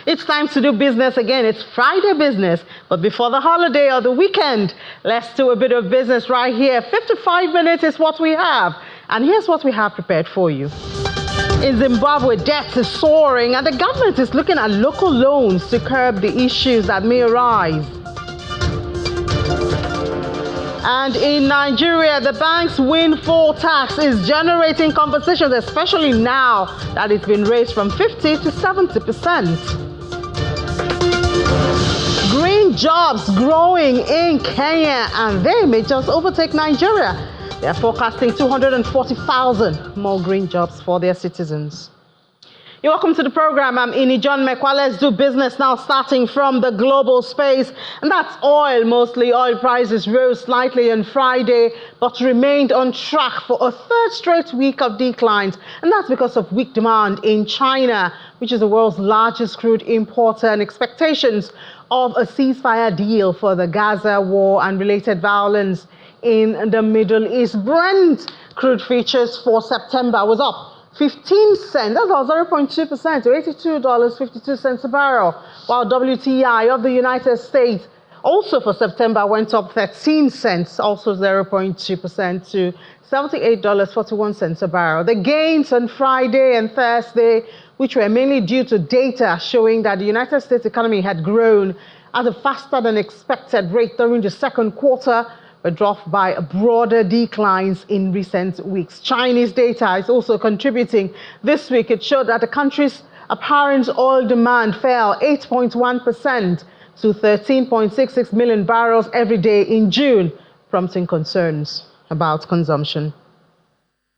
It's time to do business again. It's Friday business. But before the holiday or the weekend, let's do a bit of business right here. 55 minutes is what we have. And here's what we have prepared for you. In Zimbabwe, debt is soaring and the government is looking at local loans to curb the issues that may arise. And in Nigeria, the bank's windfall tax is generating conversations, especially now that it's been raised from 50 to 70%. Green jobs growing in Kenya, and they may just overtake Nigeria. They're forecasting 240,000 more green jobs for their citizens. You're welcome to the program. I'm Ini John Mekwa. Let's do business now, starting from the global space. And that's oil, mostly. Oil prices rose slightly on Friday, but remained on track for a third straight week of declines. And that's because of weak demand in China, which is the world's largest crude importer, and expectations of a ceasefire deal for the Gaza war and related violence in the Middle East. Brent crude futures for September was up 15 cents, that's about 0.2% to $82.52 a barrel, while WTI of the United States also for September went up 13 cents, also 0.2% to $78.41 a barrel. The gains on Friday and Thursday, which were mainly due to data showing that the United States economy had grown at a faster than expected rate during the second quarter, were dwarfed by broader declines in recent weeks. Chinese data is also contributing. This week, it showed that the country's apparent oil demand fell 8.1% to 13.66 million barrels every day in June, prompting concerns about consumption.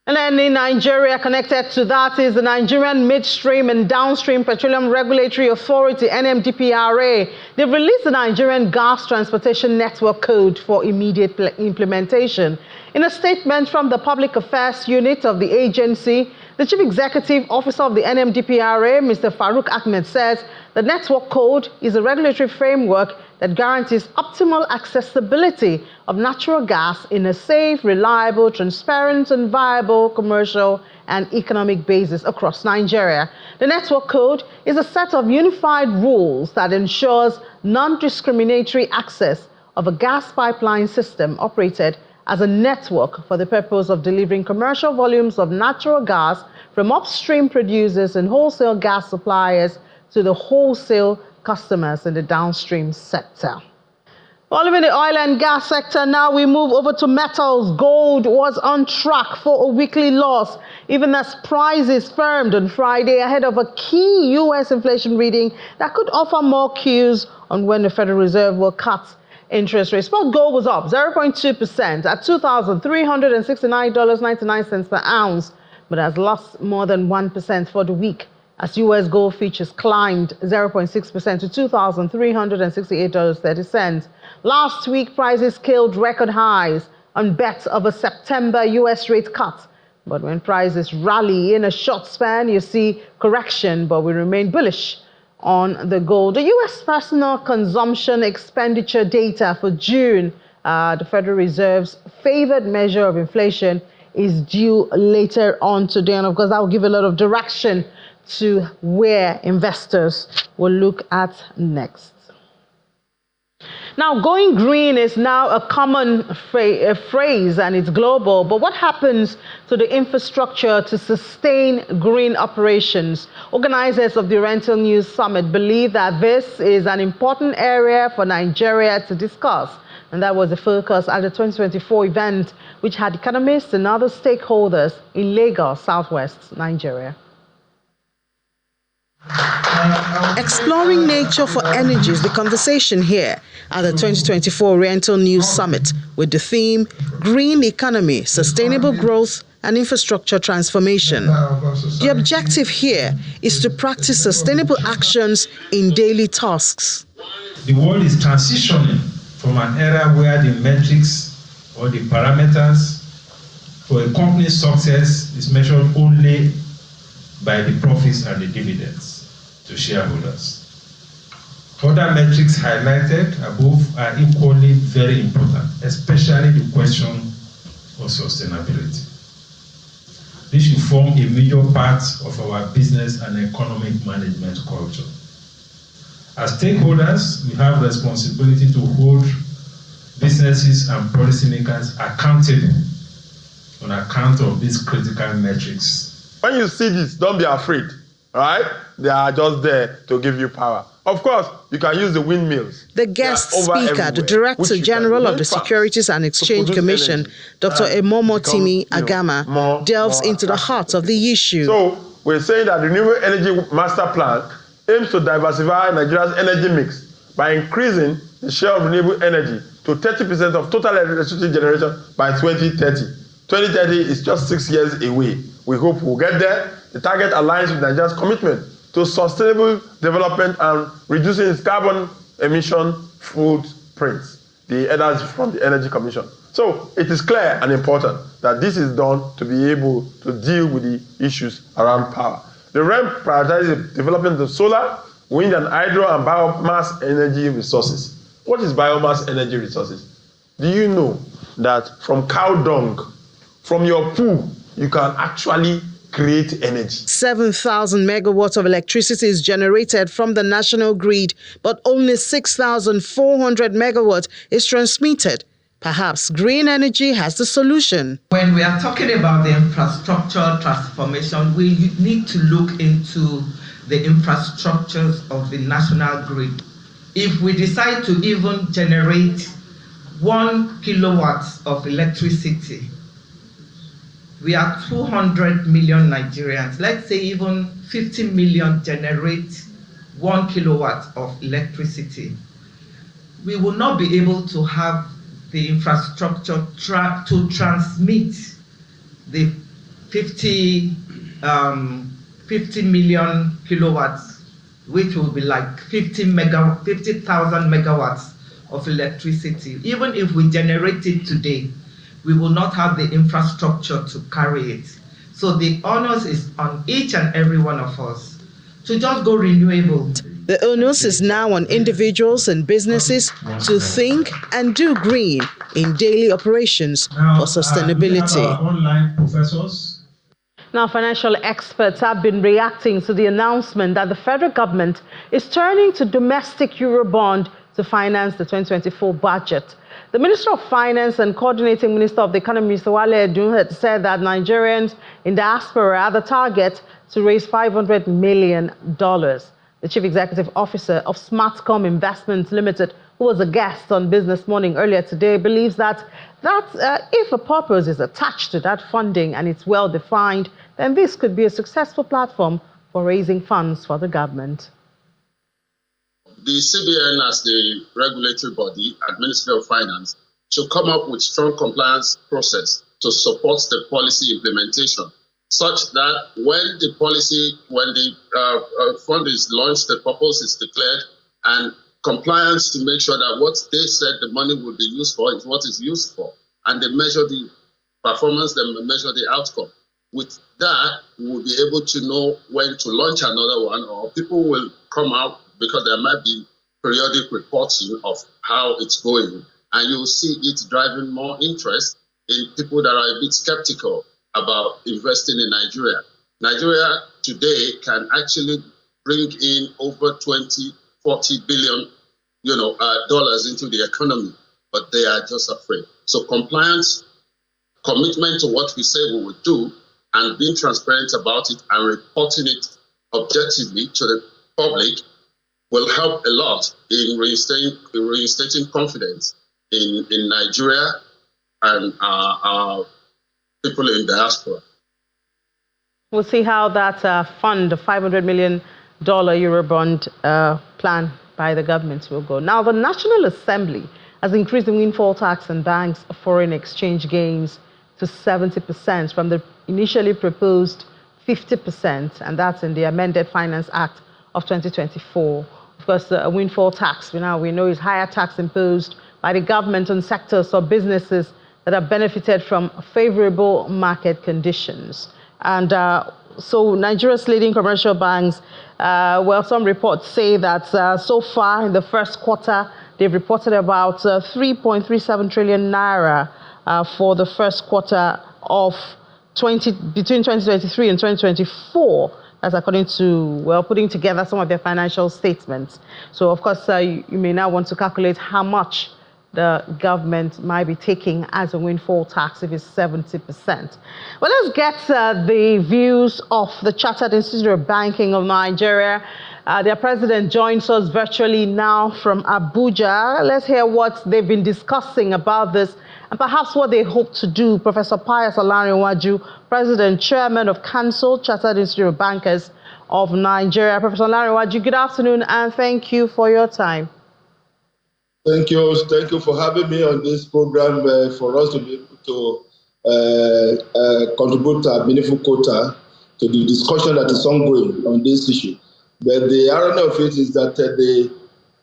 And then in Nigeria, connected to that is the Nigerian Midstream and Downstream Petroleum Regulatory Authority, NMDPRA. They've released the Nigerian Gas Transportation Network Code for immediate implementation. In a statement from the Public Affairs Unit of the agency, the Chief Executive Officer of the NMDPRA, Mr. Farouk Ahmed, says the network code is a regulatory framework that guarantees optimal accessibility of natural gas in a safe, reliable, transparent, and viable commercial and economic basis across Nigeria. The network code is a set of unified rules that ensures non-discriminatory access of a gas pipeline system operated as a network for the purpose of delivering commercial volumes of natural gas from upstream producers and wholesale gas suppliers to the wholesale customers in the downstream sector. While in the oil and gas sector, now we move over to metals. Gold was on track for a weekly loss, even as prices firmed on Friday ahead of a key U.S. inflation reading that could offer more cues on when the Federal Reserve will cut interest rates. Spot gold was up 0.2% at $2,369.99 per ounce, but has lost more than 1% for the week, as U.S. gold futures climbed 0.6% to $2,368.30. Last week, prices scaled record highs on bets of a September U.S. rate cut. But when prices rally in a short span, you see correction, but we remain bullish on the gold. The U.S. personal consumption expenditure data for June, the Federal Reserve's favored measure of inflation, is due later on today. And of course, that will give a lot of direction to where investors will look at next. Now, going green is now a common phrase, and it's global. But what happens to the infrastructure to sustain green operations? Organizers of the Oriental News Summit believe that this is an important area for Nigeria to discuss. And that was the focus at the 2024 event, which had economists and other stakeholders in Lagos, southwest Nigeria. Exploring nature for energy is the conversation here at the 2024 Oriental News Summit with the theme Green Economy, Sustainable Growth and Infrastructure Transformation. The objective here is to practice sustainable actions in daily tasks. The world is transitioning from an era where the metrics or the parameters for a company's success is measured only by the profits and the dividends to shareholders. Other metrics highlighted above are equally very important, especially the question of sustainability. This should form a major part of our business and economic management culture. As stakeholders, we have responsibility to hold businesses and policymakers accountable on account of these critical metrics. When you see this, don't be afraid, all right? They are just there to give you power. Of course, you can use the windmills. The guest speaker, the Director General of the Securities and Exchange Commission, Dr. Emomotimi Agama, delves into the heart of the issue. So, we're saying that the Renewable Energy Master Plan aims to diversify Nigeria's energy mix by increasing the share of renewable energy to 30% of total electricity generation by 2030. 2030 is just 6 years away. We hope we'll get there. The target aligns with Nigeria's commitment to sustainable development and reducing its carbon emission footprints. The headers from the Energy Commission. So it is clear and important that this is done to be able to deal with the issues around power. The REM prioritizes the development of solar, wind and hydro and biomass energy resources. What is biomass energy resources? Do you know that from cow dung, from your poo, you can actually create energy? 7,000 megawatts of electricity is generated from the national grid, but only 6,400 megawatts is transmitted. Perhaps green energy has the solution. When we are talking about the infrastructure transformation, we need to look into the infrastructures of the national grid. If we decide to even generate 1 kilowatt of electricity, we are 200 million Nigerians. Let's say even 50 million generate 1 kilowatt of electricity. We will not be able to have the infrastructure to transmit the 50 million kilowatts, which will be like 50,000 megawatts of electricity. Even if we generate it today, we will not have the infrastructure to carry it. So the onus is on each and every one of us to just go renewable. The onus is now on individuals and businesses to think and do green in daily operations for sustainability. We have our online professors. Now, financial experts have been reacting to the announcement that the federal government is turning to domestic Eurobond to finance the 2024 budget. The Minister of Finance and Coordinating Minister of the Economy, Mr. Wale Edun, had said that Nigerians in diaspora are the target to raise $500 million. The Chief Executive Officer of Smartcom Investments Limited, who was a guest on Business Morning earlier today, believes that if a purpose is attached to that funding and it's well defined, then this could be a successful platform for raising funds for the government. The CBN, as the regulatory body and Ministry of Finance, should come up with strong compliance process to support the policy implementation, such that when the fund is launched, the purpose is declared, and compliance to make sure that what they said the money will be used for is what is used for, and they measure the performance, they measure the outcome. With that, we will be able to know when to launch another one, or people will come out because there might be periodic reporting of how it's going, and you'll see it driving more interest in people that are a bit skeptical about investing in Nigeria. Nigeria today can actually bring in over 20-40 billion dollars into the economy, but they are just afraid. So compliance, commitment to what we say we will do, and being transparent about it and reporting it objectively to the public will help a lot in reinstating confidence in Nigeria and our people in diaspora. We'll see how that fund, the $500 million Eurobond plan by the government will go. Now, the National Assembly has increased the windfall tax on banks' foreign exchange gains to 70% from the initially proposed 50%, and that's in the Amended Finance Act of 2024. Of course, a windfall tax, we know is higher tax imposed by the government on sectors or businesses that have benefited from favorable market conditions. And so Nigeria's leading commercial banks, some reports say that so far in the first quarter, they've reported about 3.37 trillion naira for the first quarter of between 2023 and 2024. That's according to, well, putting together some of their financial statements. So, of course, you may now want to calculate how much the government might be taking as a windfall tax if it's 70%. Well, let's get the views of the Chartered Institute of Banking of Nigeria. Their president joins us virtually now from Abuja. Let's hear what they've been discussing about this and perhaps what they hope to do. Professor Pius Olarinwaju, President, Chairman of Council, Chartered Institute of Bankers of Nigeria. Professor Olarinwaju, good afternoon and thank you for your time. Thank you. Thank you for having me on this program for us to be able to contribute a meaningful quota to the discussion that is ongoing on this issue. But the irony of it is that the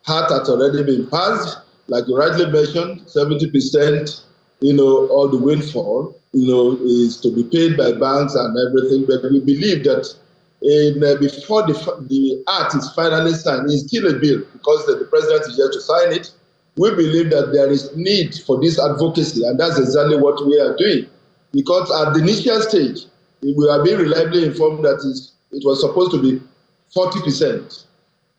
hat has already been passed. Like you rightly mentioned, 70%, of the windfall, is to be paid by banks and everything. But we believe that before the act is finally signed, it's still a bill because the president is yet to sign it. We believe that there is need for this advocacy, and that's exactly what we are doing. Because at the initial stage, we are being reliably informed that it was supposed to be 40%.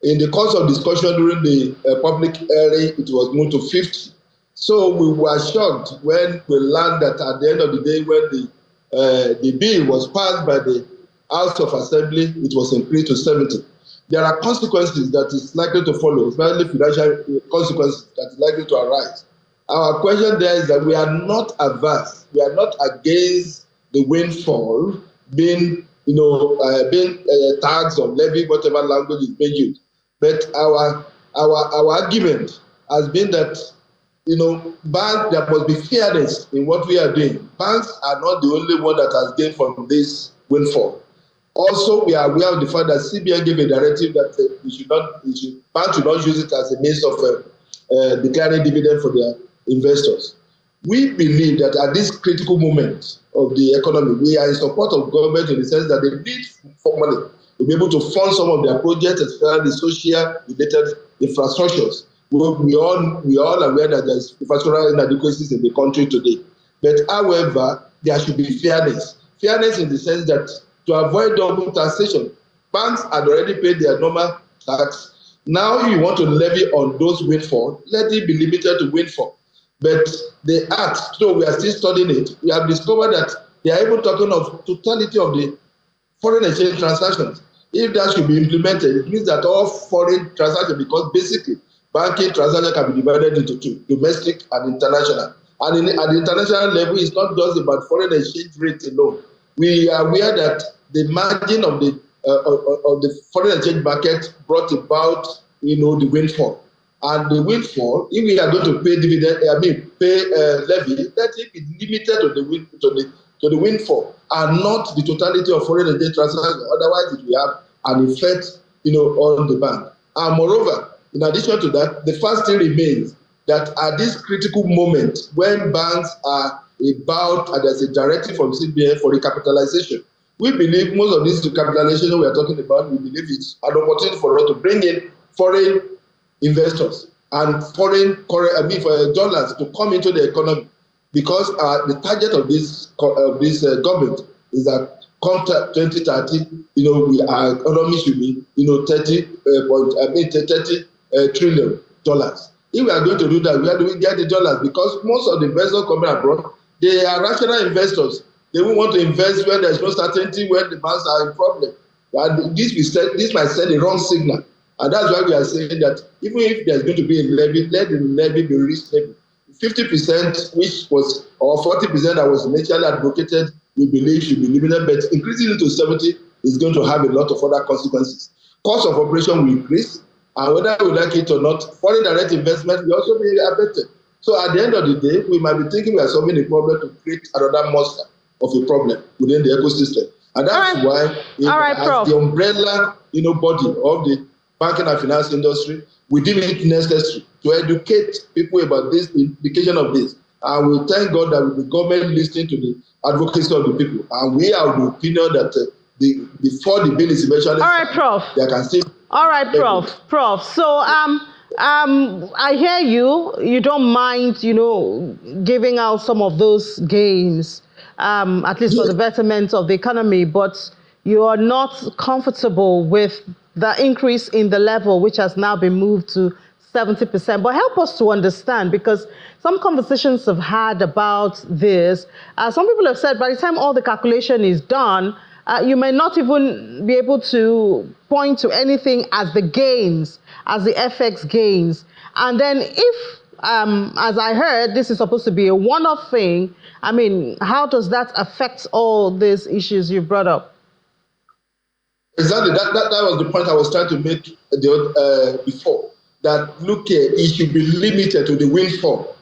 In the course of discussion during the public hearing, it was moved to 50%. So we were shocked when we learned that at the end of the day, when the bill was passed by the House of Assembly, it was increased to 70%. There are consequences that is likely to follow, especially financial consequences that is likely to arise. Our question there is that we are not averse, we are not against the windfall being, taxed or levy, whatever language is being used. But our argument has been that, there must be fairness in what we are doing. Banks are not the only one that has gained from this windfall. Also, we are aware of the fact that CBN gave a directive that banks should not use it as a means of declaring dividend for their investors. We believe that at this critical moment of the economy, we are in support of government in the sense that they need for money to be able to fund some of their projects, especially the social-related infrastructures. We all aware that there's infrastructural inadequacies in the country today. But however, there should be fairness. Fairness in the sense that to avoid double taxation, banks had already paid their normal tax. Now you want to levy on those windfall, let it be limited to windfall. But the act, so we are still studying it, we have discovered that they are even talking of totality of the foreign exchange transactions. If that should be implemented, it means that all foreign transactions, because basically banking transactions can be divided into two, domestic and international. And at the international level, it's not just about foreign exchange rate alone. We are aware that the margin of the foreign exchange market brought about, the windfall. And the windfall, if we are going to pay levy, let it be limited to the windfall and not the totality of foreign exchange transactions. Otherwise, it will have an effect, on the bank. And moreover, in addition to that, the fact still remains that at this critical moment, when banks are about, and there's a directive from CBN for recapitalization. We believe most of this recapitalization we are talking about, we believe it's an opportunity for us to bring in foreign investors and foreign dollars to come into the economy, because the target of this government is that come 2030, our economy should be, $30 trillion. If we are going to do that, where do we get the dollars? Because most of the investors coming abroad, they are rational investors. They won't want to invest when there's no certainty, when the banks are in problem. And this might send the wrong signal. And that's why we are saying that even if there's going to be a levy, let the levy be reasonable. 50%, or 40% that was initially advocated, we believe should be limited, but increasing it to 70% is going to have a lot of other consequences. Cost of operation will increase, and whether we like it or not, foreign direct investment will also be affected. So at the end of the day, we might be thinking we are solving a problem to create another monster of a problem within the ecosystem. And that's why as the umbrella body of the banking and finance industry, we deem it necessary to educate people about this, the implication of this. And we thank God that with the government listening to the advocacy of the people. And we are of the opinion that before the bill is eventually Prof. They can still. All right, Prof. So I hear you. You don't mind, giving out some of those gains, at least for the betterment of the economy. But you are not comfortable with the increase in the level, which has now been moved to 70%. But help us to understand, because some conversations have had about this. Some people have said by the time all the calculation is done, you may not even be able to point to anything as the gains, as the FX gains. And then if, as I heard, this is supposed to be a one-off thing, I mean, how does that affect all these issues you brought up? Exactly. That was the point I was trying to make before. That, look here, it should be limited to the windfall.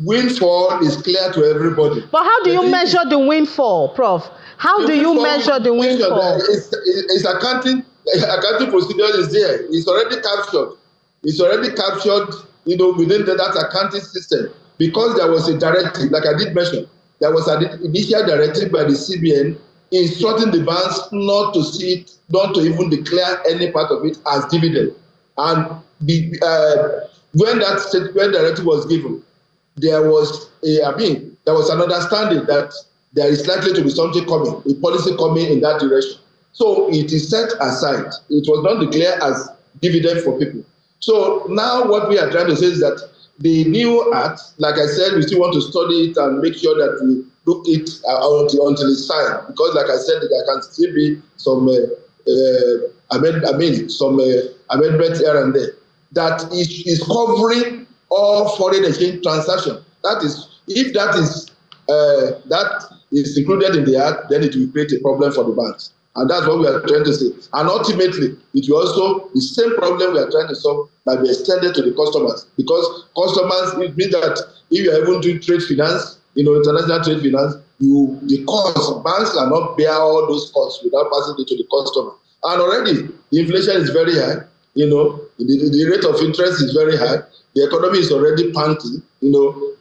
Windfall is clear to everybody. But how do you measure the windfall, Prof? How do you measure the windfall? It's accounting procedure is there. It's already captured. It's already captured, within that accounting system. Because there was a directive, like I did mention, there was an initial directive by the CBN instructing the banks not to even declare any part of it as dividend. And when that directive was given, there was an understanding that there is likely to be something coming, a policy coming in that direction. So it is set aside. It was not declared as dividend for people. So now what we are trying to say is that the new act, like I said, we still want to study it and make sure that we look it until it's signed. Because like I said, there can still be some amendments here and there. That is covering all foreign exchange transactions. That is, if that is included in the act, then it will create a problem for the banks. And that's what we are trying to say. And ultimately, it will also, the same problem we are trying to solve might be extended to the customers. Because customers, it means that if you are even doing trade finance, international trade finance, the cost, banks cannot bear all those costs without passing it to the customer. And already, the inflation is very high. The rate of interest is very high. The economy is already panting,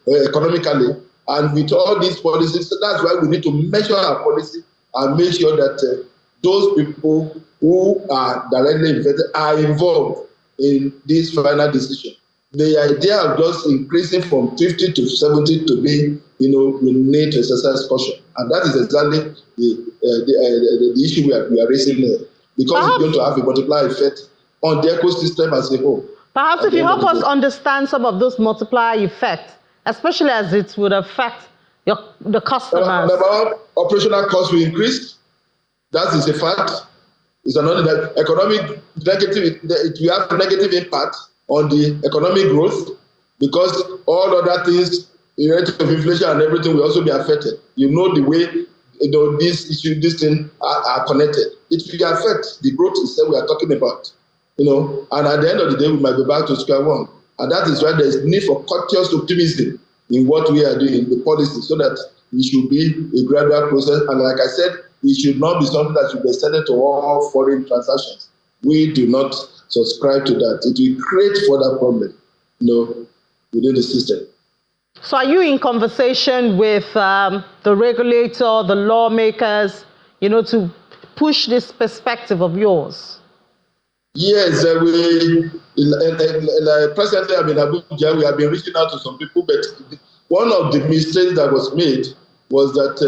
economically. And with all these policies, so that's why we need to measure our policy and make sure that those people who are directly invested are involved in this final decision. The idea of just increasing from 50 to 70 to be, we need to exercise caution. And that is exactly the issue we are raising here. Because it's going to have a multiplier effect on the ecosystem as a whole. Perhaps if you help us understand some of those multiplier effects, especially as it would affect the customers. Operational costs will increase. That is a fact. It's another that economic negative. It will have a negative impact on the economic growth because all other things, the rate of inflation and everything will also be affected. The way this thing are connected. It will affect the growth itself we are talking about. And at the end of the day, we might be back to square one. And that is why there is need for cautious optimism in what we are doing in the policy, so that it should be a gradual process. And like I said, it should not be something that should be extended to all foreign transactions. We do not subscribe to that. It will create further problem, within the system. So are you in conversation with the regulator, the lawmakers, to push this perspective of yours? Yes, presently I'm in Abuja. We have been reaching out to some people, but one of the mistakes that was made was that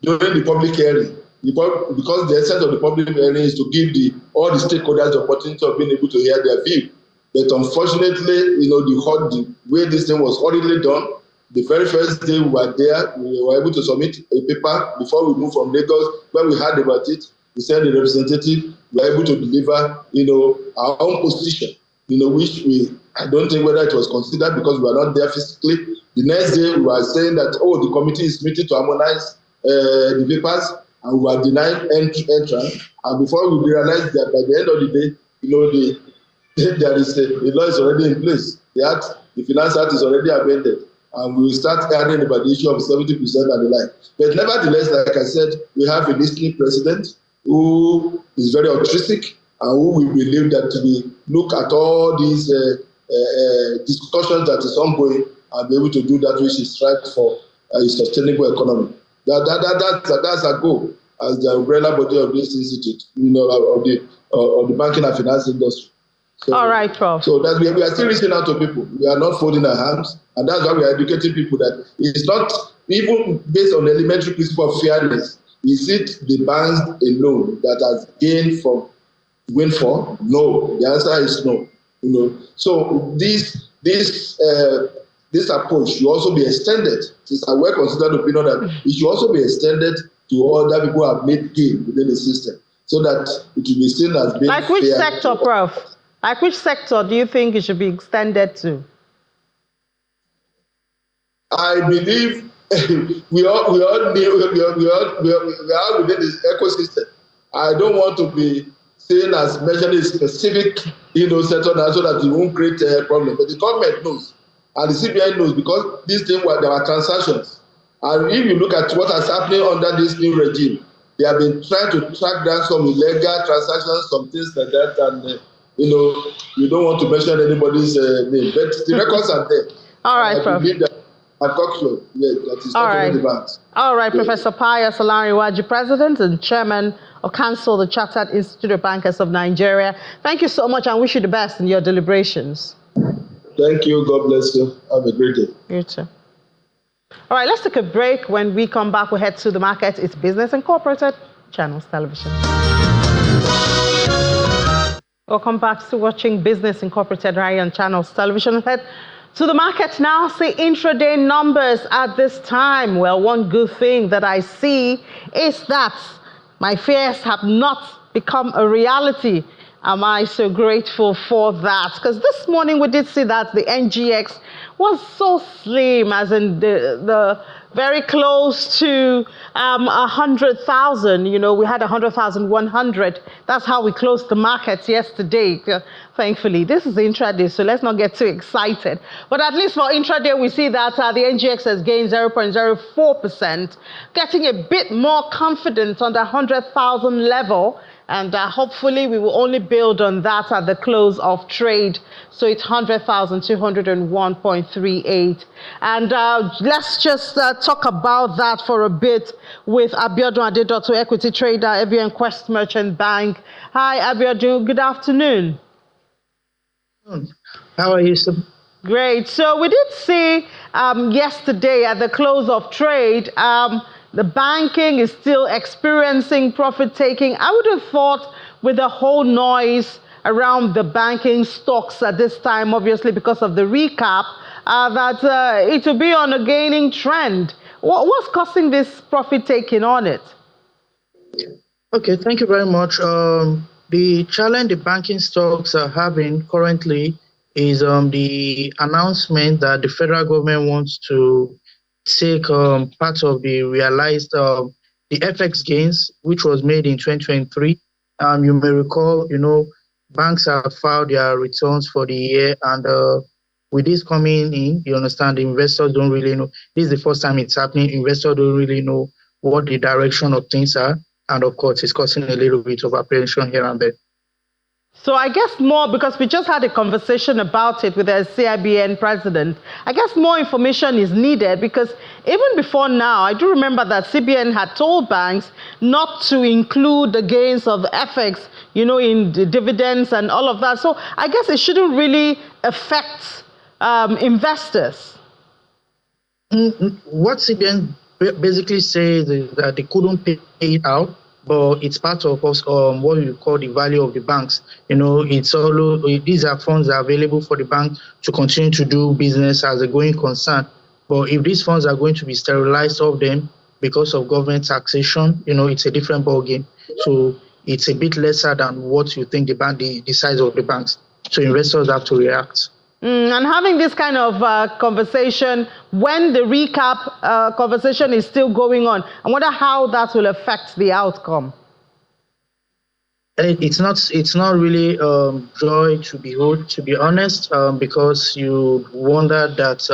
during the public hearing, because the essence of the public hearing is to give all the stakeholders the opportunity of being able to hear their view. But unfortunately, the way this thing was hurriedly done, the very first day we were there, we were able to submit a paper before we moved from Lagos. When we heard about it, we sent the representative, we were able to deliver, our own position, which I don't think whether it was considered because we were not there physically. The next day, we were saying that, the committee is meeting to harmonize the papers, and we were denied entrance. And before we realized that by the end of the day, there is the law is already in place. The Finance Act is already amended. And we will start hearing about the issue of 70% and the like. But nevertheless, like I said, we have a listening president who is very altruistic and who we believe that we look at all these discussions that is ongoing and be able to do that which is right for a sustainable economy. That's our goal as the umbrella body of this institute, of the banking and finance industry. So, all right, Prof. So that we are still reaching out to people. We are not folding our hands, and that's why we are educating people that it's not even based on the elementary principle of fairness. Is it the banks alone that has gained from Windfall? No. The answer is no. So this approach should also be extended. It's a well-considered opinion that it should also be extended to other people who have made gain within the system, so that it will be seen as being like which fair. sector, Prof? Like which sector do you think it should be extended to? I believe we are within this ecosystem. I don't want to be seen as mentioning a specific sector now, so that it won't create a problem. But the government knows, and the CBN knows, because this thing there are transactions. And if you look at what is happening under this new regime, they have been trying to track down some illegal transactions, some things like that, and you don't want to mention anybody's name, but the records are there. All right, Prof. That is All right. the banks. All right, Yeah. Professor Pius Olariwaju, President and Chairman of Council, the Chartered Institute of Bankers of Nigeria. Thank you so much, and wish you the best in your deliberations. Thank you. God bless you. Have a great day. You too. All right, let's take a break. When we come back, we'll head to the market. It's Business Incorporated, Channels Television. Welcome back to watching Business Incorporated right on Channels Television. Head to the market now. See intraday numbers at this time. Well, one good thing that I see is that my fears have not become a reality. Am I so grateful for that? Because this morning we did see that the NGX was so slim, as in the very close to 100,000. We had 100,100. That's how we closed the market yesterday. Thankfully, this is intraday, so let's not get too excited. But at least for intraday, we see that the NGX has gained 0.04%, getting a bit more confident on the 100,000 level. And hopefully we will only build on that at the close of trade. So it's 100,201.38. And let's just talk about that for a bit with Abiodun Adedotu, equity trader, ABN Quest Merchant Bank. Hi, Abiodun. Good afternoon. How are you, sir? Great. So we did see yesterday at the close of trade, the banking is still experiencing profit taking. I would have thought with the whole noise around the banking stocks at this time, obviously because of the recap, that it will be on a gaining trend. What's causing this profit taking on it? Okay, thank you very much. The challenge the banking stocks are having currently is the announcement that the federal government wants to take part of the realized the FX gains, which was made in 2023. You may recall, banks have filed their returns for the year, and with this coming in, you understand, the investors don't really know. This is the first time it's happening. Investors don't really know what the direction of things are, and of course, it's causing a little bit of apprehension here and there. So I guess more, because we just had a conversation about it with the CIBN president, I guess more information is needed, because even before now, I do remember that CBN had told banks not to include the gains of the FX, in the dividends and all of that. So I guess it shouldn't really affect investors. What CBN basically says is that they couldn't pay it out, but it's part of what we call the value of the banks. It's all these are funds that are available for the bank to continue to do business as a going concern. But if these funds are going to be sterilized of them because of government taxation, it's a different ballgame. So it's a bit lesser than what you think the size of the banks. So investors have to react. And having this kind of conversation when the recap conversation is still going on, I wonder how that will affect the outcome. It's not really joy to behold, to be honest, because you wonder that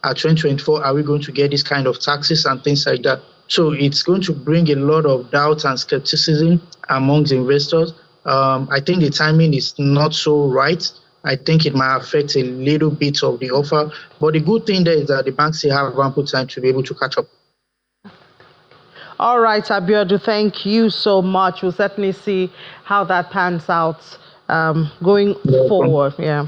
at 2024, are we going to get this kind of taxes and things like that? So it's going to bring a lot of doubt and skepticism amongst investors. I think the timing is not so right. I think it might affect a little bit of the offer. But the good thing there is that the banks still have ample time to be able to catch up. All right, Abiodun, thank you so much. We'll certainly see how that pans out going forward. Yeah.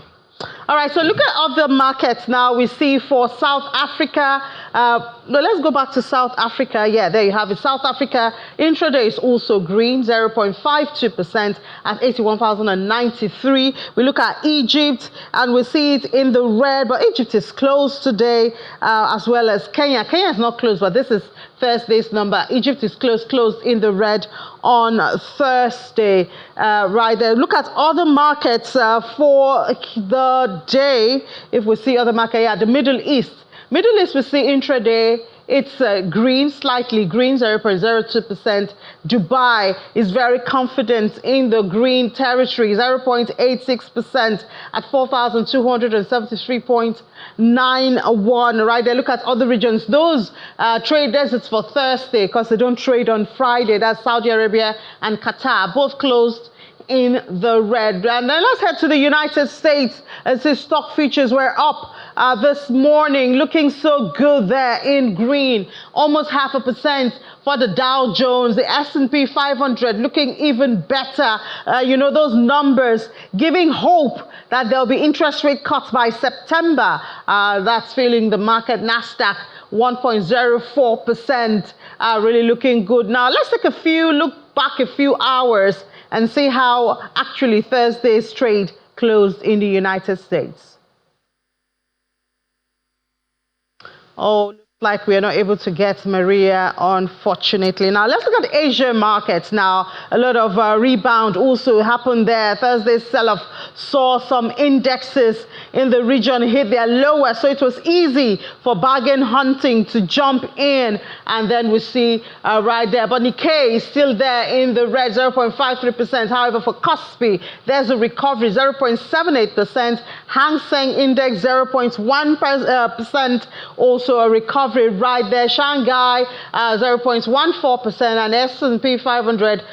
All right, so look at other markets now. We see for South Africa, No, let's go back to South Africa. Yeah, there you have it. South Africa intraday is also green, 0.52% at 81,093. We look at Egypt and we see it in the red, but Egypt is closed today, as well as Kenya. Kenya is not closed, but this is Thursday's number. Egypt is closed in the red on Thursday. Right there. Look at other markets for the day. If we see other market, yeah, the Middle East. Middle East, we see intraday. It's green, slightly green, 0.02%. Dubai is very confident in the green territory, 0.86% at 4,273.91. Right there, look at other regions. Those trade deserts for Thursday, because they don't trade on Friday. That's Saudi Arabia and Qatar, both closed in the red. And then let's head to the United States. As the stock futures were up this morning, looking so good there in green, almost 0.5% for the Dow Jones. The S&P 500 looking even better. Those numbers giving hope that there'll be interest rate cuts by September. That's feeling the market. Nasdaq 1.04%, really looking good. Now let's take look back a few hours and see how actually Thursday's trade closed in the United States. Oh, looks like we are not able to get Maria, unfortunately. Now, let's look at the Asian markets now. A lot of rebound also happened there. Thursday's sell-off saw some indexes in the region hit their lowest, so it was easy for bargain hunting to jump in, and then we see right there. But Nikkei is still there in the red, 0.53%. However, for Kospi, there's a recovery, 0.78%. Hang Seng Index, 0.1%, also a recovery right there. Shanghai, 0.14%, and S&P 500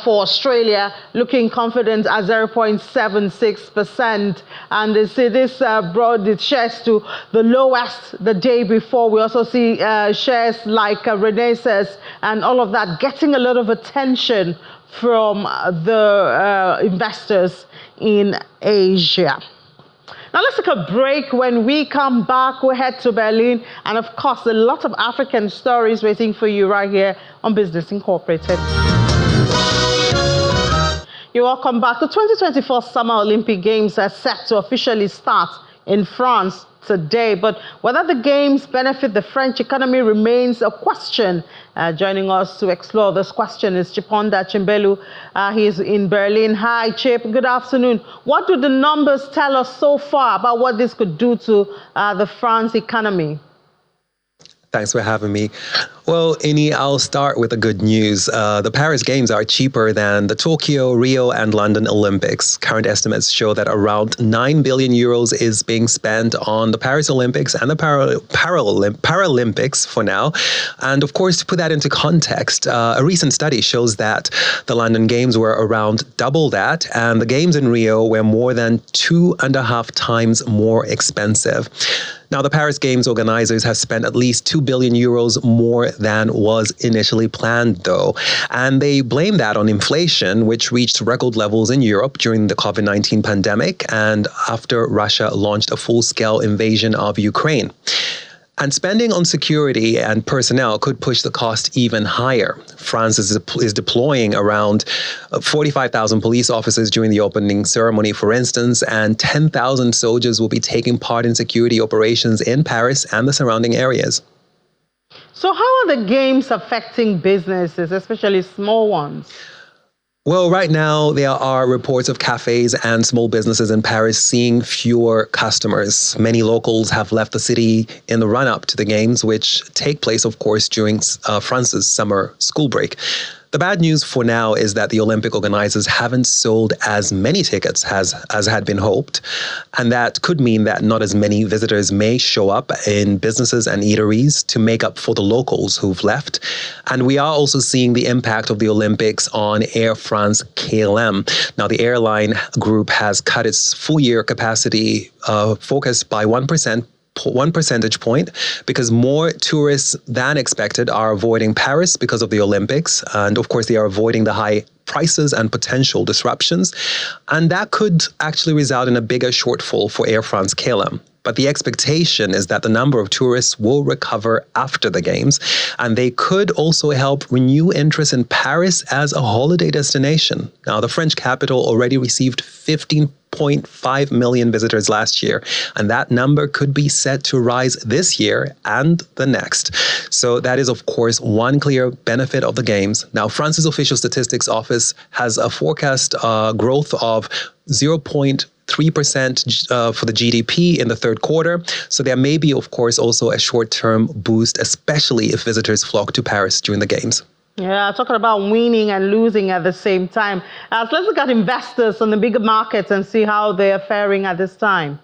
for Australia looking confident at 0.76%. And they see this brought the shares to the lowest the day before. We also see shares like Renaissance and all of that getting a lot of attention from the investors in Asia. Now let's take a break. When we come back, we'll head to Berlin. And of course, a lot of African stories waiting for you right here on Business Incorporated. You're welcome back. The 2024 Summer Olympic Games are set to officially start in France today, but whether the games benefit the French economy remains a question. Joining us to explore this question is Chiponda Chimbelu. He's in Berlin. Hi, Chip. Good afternoon. What do the numbers tell us so far about what this could do to the France economy? Thanks for having me. Well, Ini, I'll start with the good news. The Paris Games are cheaper than the Tokyo, Rio, and London Olympics. Current estimates show that around 9 billion euros is being spent on the Paris Olympics and the Paralympics for now. And of course, to put that into context, a recent study shows that the London Games were around double that, and the Games in Rio were more than 2.5 times more expensive. Now, the Paris Games organizers have spent at least 2 billion euros more than was initially planned, though. And they blame that on inflation, which reached record levels in Europe during the COVID-19 pandemic and after Russia launched a full-scale invasion of Ukraine. And spending on security and personnel could push the cost even higher. France is deploying around 45,000 police officers during the opening ceremony, for instance, and 10,000 soldiers will be taking part in security operations in Paris and the surrounding areas. So how are the games affecting businesses, especially small ones? Well, right now, there are reports of cafes and small businesses in Paris seeing fewer customers. Many locals have left the city in the run-up to the games, which take place, of course, during France's summer school break. The bad news for now is that the Olympic organizers haven't sold as many tickets as had been hoped, and that could mean that not as many visitors may show up in businesses and eateries to make up for the locals who've left. And we are also seeing the impact of the Olympics on Air France KLM. Now, the airline group has cut its full-year capacity focus by 1 percentage point because more tourists than expected are avoiding Paris because of the Olympics. And of course, they are avoiding the high prices and potential disruptions. And that could actually result in a bigger shortfall for Air France KLM. But the expectation is that the number of tourists will recover after the games, and they could also help renew interest in Paris as a holiday destination. Now, the French capital already received 15.5 million visitors last year, and that number could be set to rise this year and the next. So that is, of course, one clear benefit of the games. Now, France's official statistics office has a forecast growth of 0.3% for the GDP in the third quarter. So there may be, of course, also a short-term boost, especially if visitors flock to Paris during the games. Yeah, talking about winning and losing at the same time. So let's look at investors on the bigger markets and see how they're faring at this time.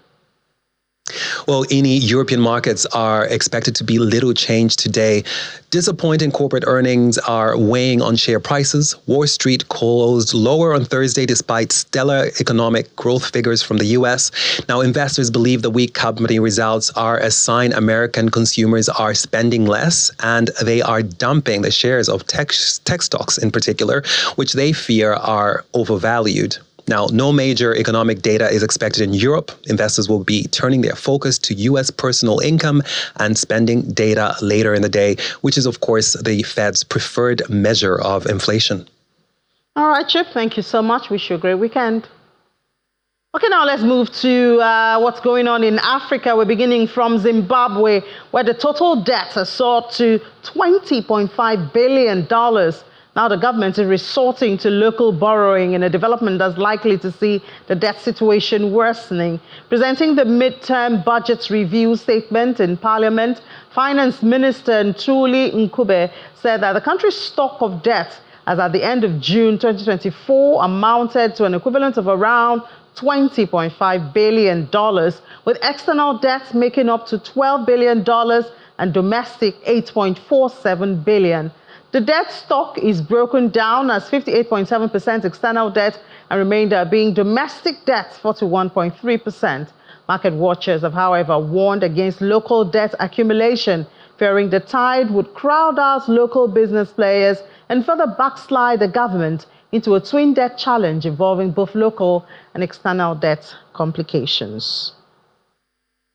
Well, any European markets are expected to be little changed today. Disappointing corporate earnings are weighing on share prices. Wall Street closed lower on Thursday despite stellar economic growth figures from the U.S. Now, investors believe the weak company results are a sign American consumers are spending less, and they are dumping the shares of tech stocks in particular, which they fear are overvalued. Now, no major economic data is expected in Europe. Investors will be turning their focus to U.S. personal income and spending data later in the day, which is, of course, the Fed's preferred measure of inflation. All right, Chip, thank you so much. Wish you a great weekend. Okay, now let's move to what's going on in Africa. We're beginning from Zimbabwe, where the total debt has soared to $20.5 billion. Now the government is resorting to local borrowing in a development that's likely to see the debt situation worsening. Presenting the midterm budget review statement in Parliament, Finance Minister Ntuli Nkube said that the country's stock of debt as at the end of June 2024 amounted to an equivalent of around $20.5 billion, with external debt making up to $12 billion and domestic $8.47 billion. The debt stock is broken down as 58.7% external debt and remainder being domestic debt, 41.3%. Market watchers have, however, warned against local debt accumulation, fearing the tide would crowd out local business players and further backslide the government into a twin debt challenge involving both local and external debt complications.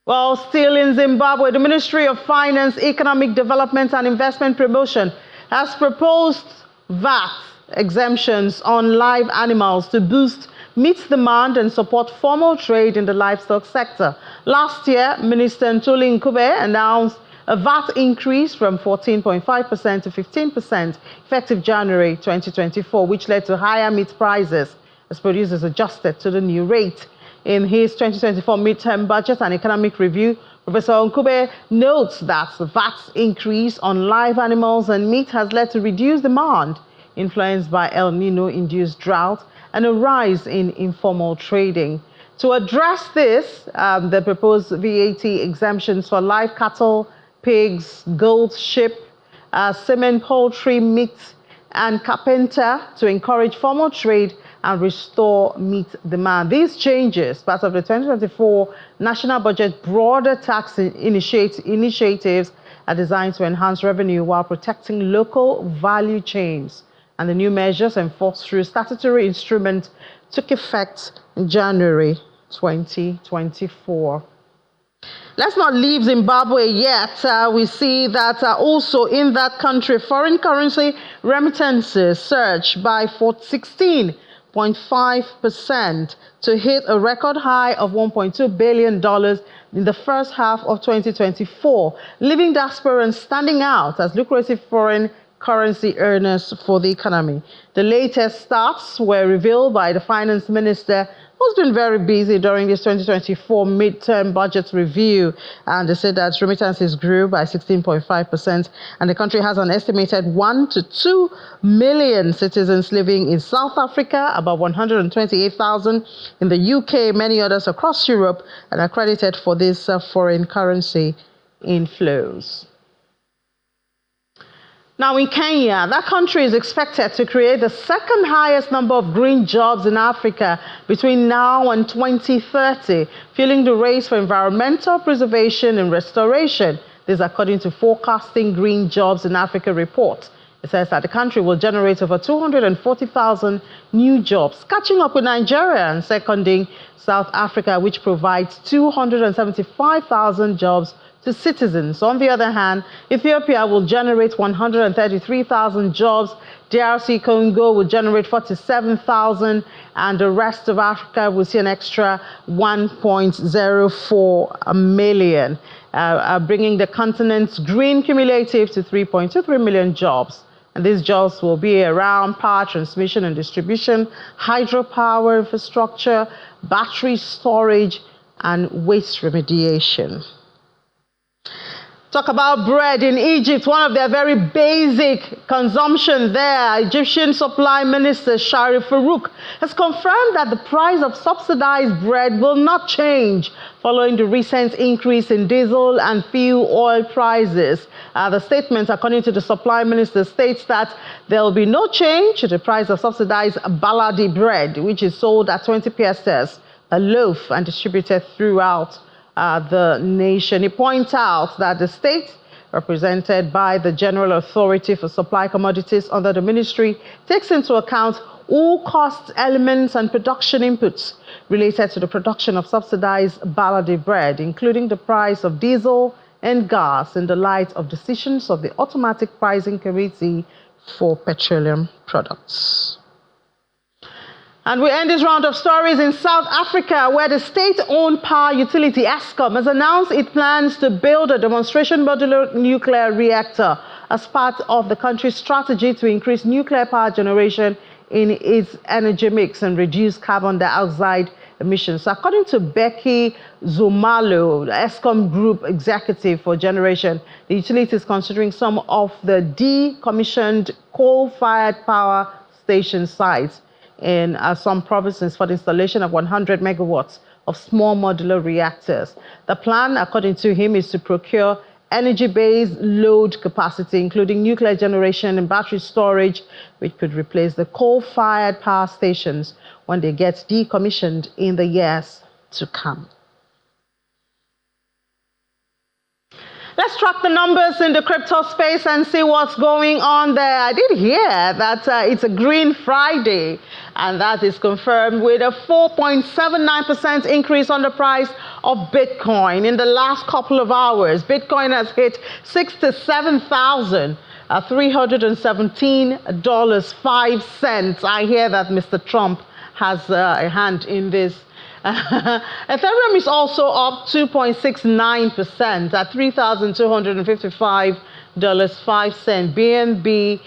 Well, still in Zimbabwe, the Ministry of Finance, Economic Development and Investment Promotion has proposed VAT exemptions on live animals to boost meat demand and support formal trade in the livestock sector. Last year, Minister Ntuli Nkube announced a VAT increase from 14.5% to 15% effective January 2024, which led to higher meat prices as producers adjusted to the new rate. In his 2024 midterm budget and economic review, Professor Nkube notes that the VAT increase on live animals and meat has led to reduced demand, influenced by El Nino-induced drought and a rise in informal trading. To address this, the proposed VAT exemptions for live cattle, pigs, goats, sheep, semen, poultry, meat, and carpenter to encourage formal trade and restore meat demand. These changes, part of the 2024 National Budget broader tax initiatives, are designed to enhance revenue while protecting local value chains. And the new measures enforced through statutory instrument took effect in January 2024. Let's not leave Zimbabwe yet. We see that also in that country, foreign currency remittances surged by 16.5% to hit a record high of $1.2 billion in the first half of 2024, leaving diasporans standing out as lucrative foreign currency earners for the economy. The latest stats were revealed by the finance minister, who's been very busy during this 2024 midterm budget review. And they said that remittances grew by 16.5%, and the country has an estimated 1 to 2 million citizens living in South Africa, about 128,000 in the UK, many others across Europe, and are credited for this foreign currency inflows. Now in Kenya, that country is expected to create the second highest number of green jobs in Africa between now and 2030, fueling the race for environmental preservation and restoration. This according to Forecasting Green Jobs in Africa report. It says that the country will generate over 240,000 new jobs, catching up with Nigeria and seconding South Africa, which provides 275,000 jobs to citizens. On the other hand, Ethiopia will generate 133,000 jobs, DRC Congo will generate 47,000, and the rest of Africa will see an extra 1.04 million, bringing the continent's green cumulative to 3.23 million jobs. And these jobs will be around power transmission and distribution, hydropower infrastructure, battery storage, and waste remediation. Talk about bread in Egypt, one of their very basic consumption there. Egyptian Supply Minister Sharif Farouk has confirmed that the price of subsidized bread will not change following the recent increase in diesel and fuel oil prices. The statement, according to the Supply Minister, states that there will be no change to the price of subsidized baladi bread, which is sold at 20 pesetas a loaf and distributed throughout the nation. He points out that the state, represented by the General Authority for Supply Commodities under the ministry, takes into account all cost elements and production inputs related to the production of subsidized baladi bread, including the price of diesel and gas, in the light of decisions of the Automatic Pricing Committee for Petroleum Products. And we end this round of stories in South Africa, where the state-owned power utility Eskom has announced it plans to build a demonstration modular nuclear reactor as part of the country's strategy to increase nuclear power generation in its energy mix and reduce carbon dioxide emissions. So according to Becky Zumalo, the Eskom Group Executive for Generation, the utility is considering some of the decommissioned coal-fired power station sites in some provinces for the installation of 100 megawatts of small modular reactors. The plan, according to him, is to procure energy-based load capacity, including nuclear generation and battery storage, which could replace the coal-fired power stations when they get decommissioned in the years to come. Let's track the numbers in the crypto space and see what's going on there. I did hear that it's a Green Friday, and that is confirmed with a 4.79% increase on the price of Bitcoin. In the last couple of hours, Bitcoin has hit $67,317.05. I hear that Mr. Trump has a hand in this. Ethereum is also up 2.69% at $3,255.05. BNB,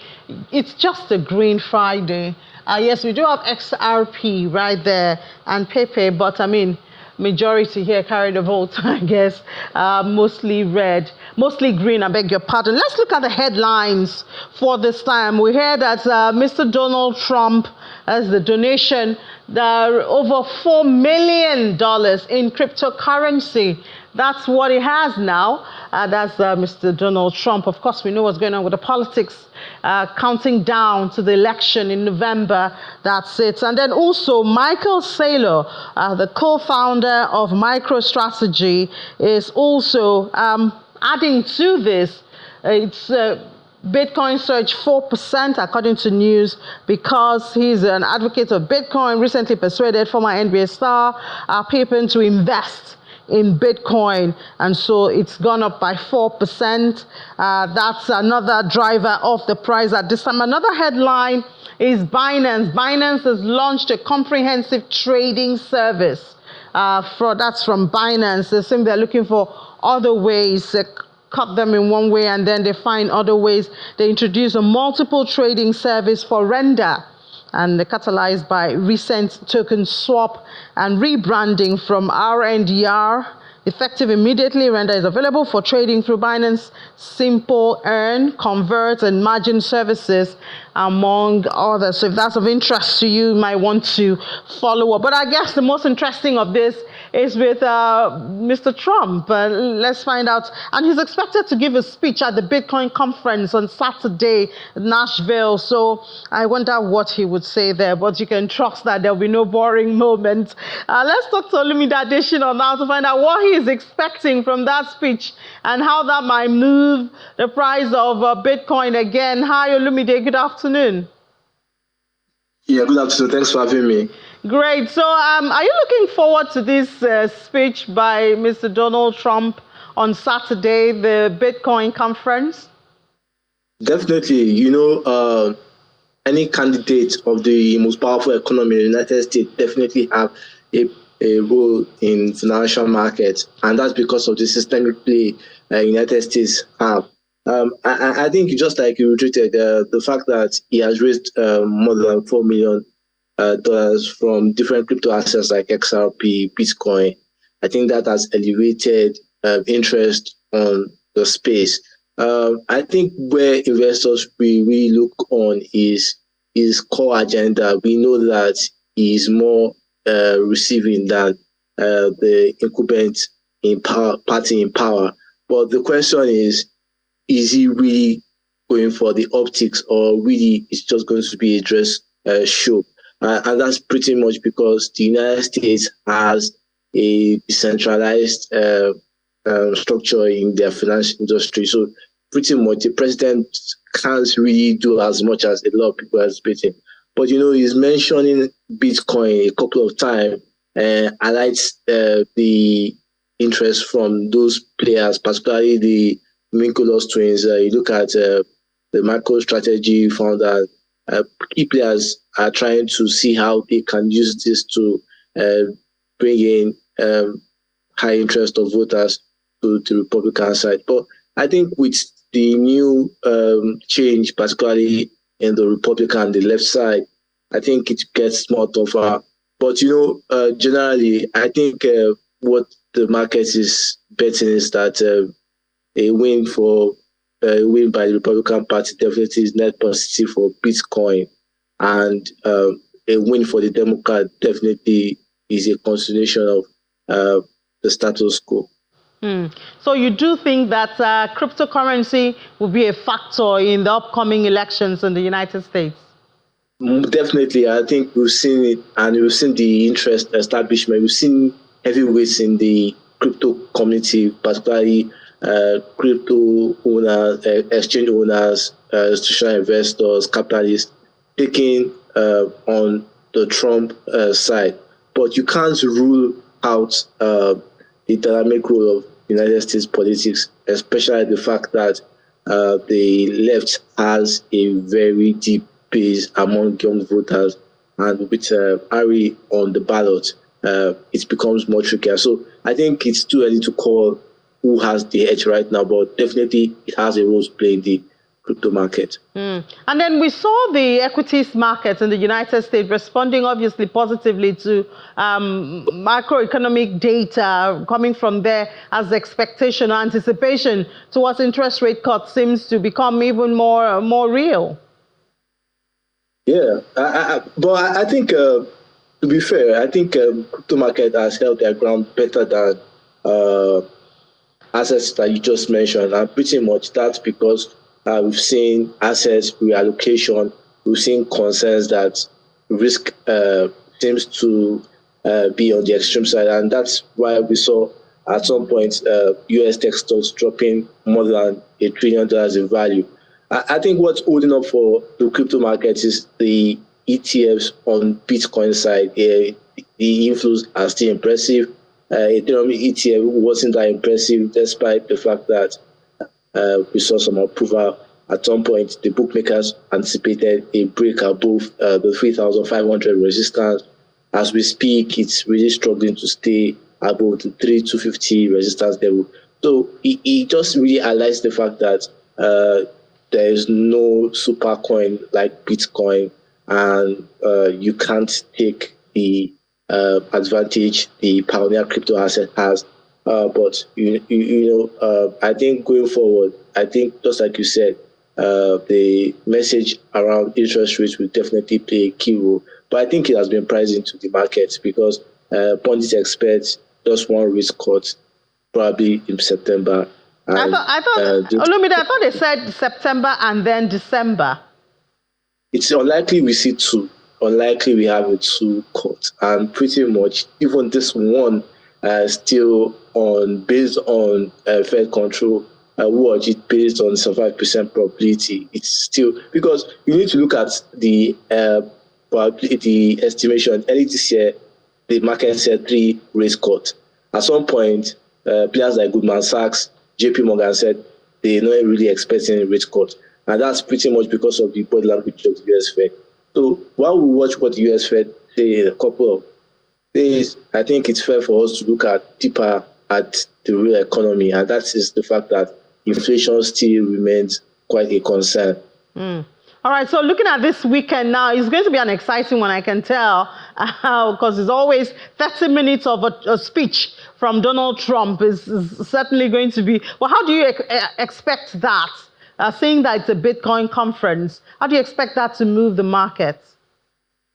it's just a Green Friday. Yes, we do have XRP right there and Pepe, but I mean, majority here carry the vote, I guess. Mostly red, mostly green, I beg your pardon. Let's look at the headlines for this time. We hear that Mr. Donald Trump has the donation, over $4 million in cryptocurrency. That's what he has now. That's Mr. Donald Trump. Of course, we know what's going on with the politics, counting down to the election in November. That's it. And then also Michael Saylor, the co-founder of MicroStrategy, is also adding to this. It's Bitcoin surged 4% according to news because he's an advocate of Bitcoin, recently persuaded former NBA star Pippen to invest in Bitcoin, and so it's gone up by 4%. That's another driver of the price at this time. Another headline is Binance. Binance has launched a comprehensive trading service. That's from Binance. They seem they're looking for other ways, cut them in one way and then they find other ways. They introduce a multiple trading service for render, and they're catalyzed by recent token swap and rebranding from RNDR. Effective immediately, render is available for trading through Binance Simple Earn, Convert, and Margin services, among others. So if that's of interest to you, you might want to follow up. But I guess the most interesting of this is with Mr. Trump. Let's find out. And he's expected to give a speech at the Bitcoin conference on Saturday in Nashville. So I wonder what he would say there. But you can trust that there'll be no boring moments. Let's talk to Olumide Adesina now to find out what he is expecting from that speech and how that might move the price of Bitcoin again. Hi, Olumide. Good afternoon. Yeah, good afternoon. Thanks for having me. Great. So are you looking forward to this speech by Mr. Donald Trump on Saturday, the Bitcoin conference? Definitely. Any candidate of the most powerful economy in the United States definitely have a role in financial markets, and that's because of the systemic play United States have. I think just like you treated the fact that he has raised more than $4 million from different crypto assets like XRP, Bitcoin. I think that has elevated interest on the space. I think where investors we look on is his core agenda. We know that he is more receiving than the incumbent party in power. But the question is he really going for the optics, or really it's just going to be a dress show? And that's pretty much because the United States has a decentralized structure in their financial industry. So pretty much the president can't really do as much as a lot of people are expecting. But, he's mentioning Bitcoin a couple of times and highlights the interest from those players, particularly the Minkolos twins. You look at the MicroStrategy founder. Key players are trying to see how they can use this to bring in high interest of voters to the Republican side. But I think with the new change, particularly in the Republican, the left side, I think it gets more tougher. But, generally, I think what the market is betting is that a win by the Republican Party definitely is net positive for Bitcoin, and a win for the Democrat definitely is a continuation of the status quo. So you do think that cryptocurrency will be a factor in the upcoming elections in the United States? Definitely. I think we've seen it, and we've seen the interest establishment. We've seen heavyweights in the crypto community, particularly crypto owners, exchange owners, institutional investors, capitalists, taking on the Trump side. But you can't rule out the dynamic role of United States politics, especially the fact that the left has a very deep base among young voters, and with Harry on the ballot, it becomes more trickier. So I think it's too early to call who has the edge right now, but definitely it has a role to play in the crypto market. And then we saw the equities market in the United States responding obviously positively to macroeconomic data coming from there, as expectation or anticipation towards interest rate cuts seems to become even more real. Yeah, but I think, to be fair, I think crypto market has held their ground better than assets that you just mentioned, and pretty much that's because we've seen assets reallocation. We've seen concerns that risk seems to be on the extreme side, and that's why we saw at some point U.S. tech stocks dropping more than $1 trillion in value. I think what's holding up for the crypto market is the ETFs on Bitcoin side. The inflows are still impressive. Ethereum ETF wasn't that impressive, despite the fact that we saw some approval. At some point, the bookmakers anticipated a break above the 3,500 resistance. As we speak, it's really struggling to stay above the 3,250 resistance level. So it just really highlights the fact that there is no super coin like Bitcoin, and you can't take the advantage the pioneer crypto asset has. But I think going forward, I think just like you said, the message around interest rates will definitely play a key role. But I think it has been priced into the market because pundit experts just one risk cut, probably in September. And, I thought Olumide, I thought they said September and then December. It's unlikely we see two. Unlikely we have a two cut, and pretty much even this one still based on Fed control watch it based on 75% probability. It's still because you need to look at the estimation. Early this year, the market said 3 rate cuts. At some point, players like Goldman Sachs, JP Morgan said they're not really expecting a rate cut. And that's pretty much because of the body language of the US Fed. So while we watch what the US Fed say in a couple of days, I think it's fair for us to look deeper at the real economy. And that is the fact that inflation still remains quite a concern. All right, so looking at this weekend now, it's going to be an exciting one, I can tell, because it's always 30 minutes of a speech from Donald Trump is certainly going to be. Well, how do you expect that? Seeing that it's a Bitcoin conference, how do you expect that to move the markets?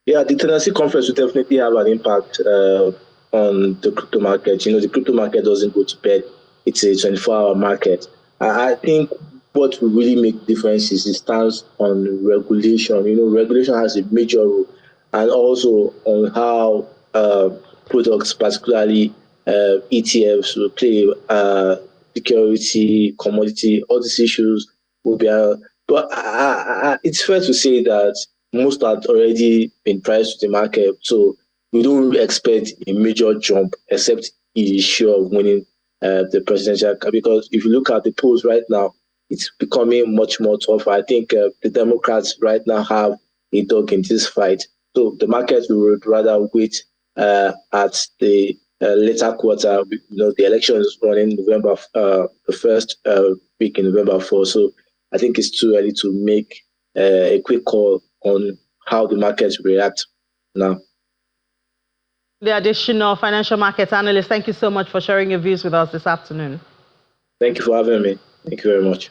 Yeah, the Tennessee conference will definitely have an impact on the crypto market. You know, the crypto market doesn't go to bed. It's a 24-hour market. I think what will really make difference is the stance on regulation. You know, regulation has a major role, and also on how products, particularly ETFs, will play, security, commodity, all these issues will be. But it's fair to say that most had already been priced to the market, so we don't expect a major jump, except he is sure of winning the presidential. Because if you look at the polls right now, it's becoming much more tough. I think the Democrats right now have a dog in this fight. So the market would rather wait at the later quarter. You know, the election is running November, the first week in November 4. So I think it's too early to make a quick call on how the markets react now. The additional financial markets analyst, thank you so much for sharing your views with us this afternoon. Thank you for having me. Thank you very much.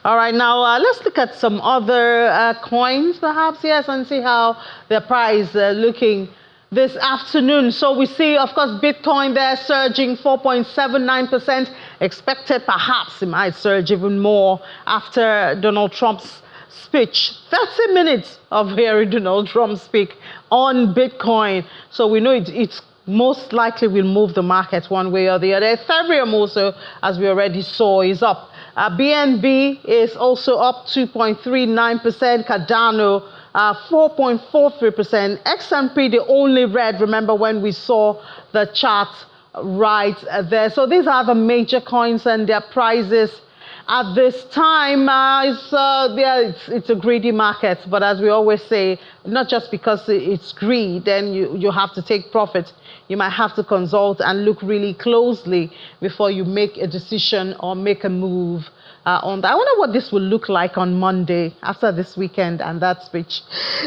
All right, now let's look at some other coins, perhaps, yes, and see how the price looking this afternoon. So we see, of course, Bitcoin there surging 4.79%. Expected perhaps it might surge even more after Donald Trump's speech. 30 minutes of hearing Donald Trump speak on Bitcoin. So we know it's most likely will move the market one way or the other. Ethereum also, as we already saw, is up. BNB is also up 2.39%. Cardano 4.43%. XMP, the only red, remember when we saw the chart right there. So these are the major coins and their prices at this time. It's a greedy market, but as we always say, not just because it's greed, then you have to take profit. You might have to consult and look really closely before you make a decision or make a move on that. I wonder what this will look like on Monday after this weekend and that speech.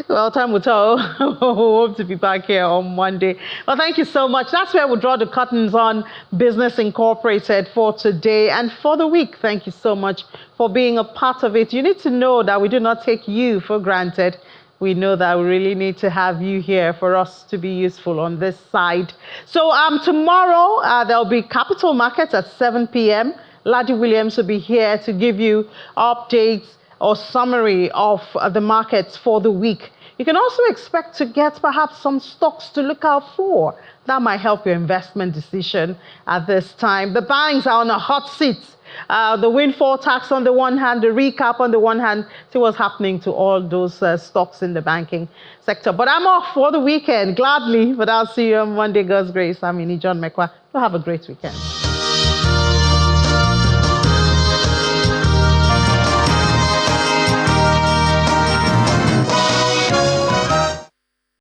Well, time will tell. Hope to be back here on Monday. Well, thank you so much. That's where we'll draw the curtains on Business Incorporated for today and for the week. Thank you so much for being a part of it. You need to know that we do not take you for granted. We know that we really need to have you here for us to be useful on this side. So tomorrow, there'll be Capital Markets at 7 p.m. Ladi Williams will be here to give you updates or summary of the markets for the week. You can also expect to get perhaps some stocks to look out for. That might help your investment decision at this time. The banks are on a hot seat. The windfall tax on the one hand, the recap on the one hand, see what's happening to all those stocks in the banking sector. But I'm off for the weekend, gladly, but I'll see you on Monday, God's grace. I'm Ini John Mekwa. Have a great weekend.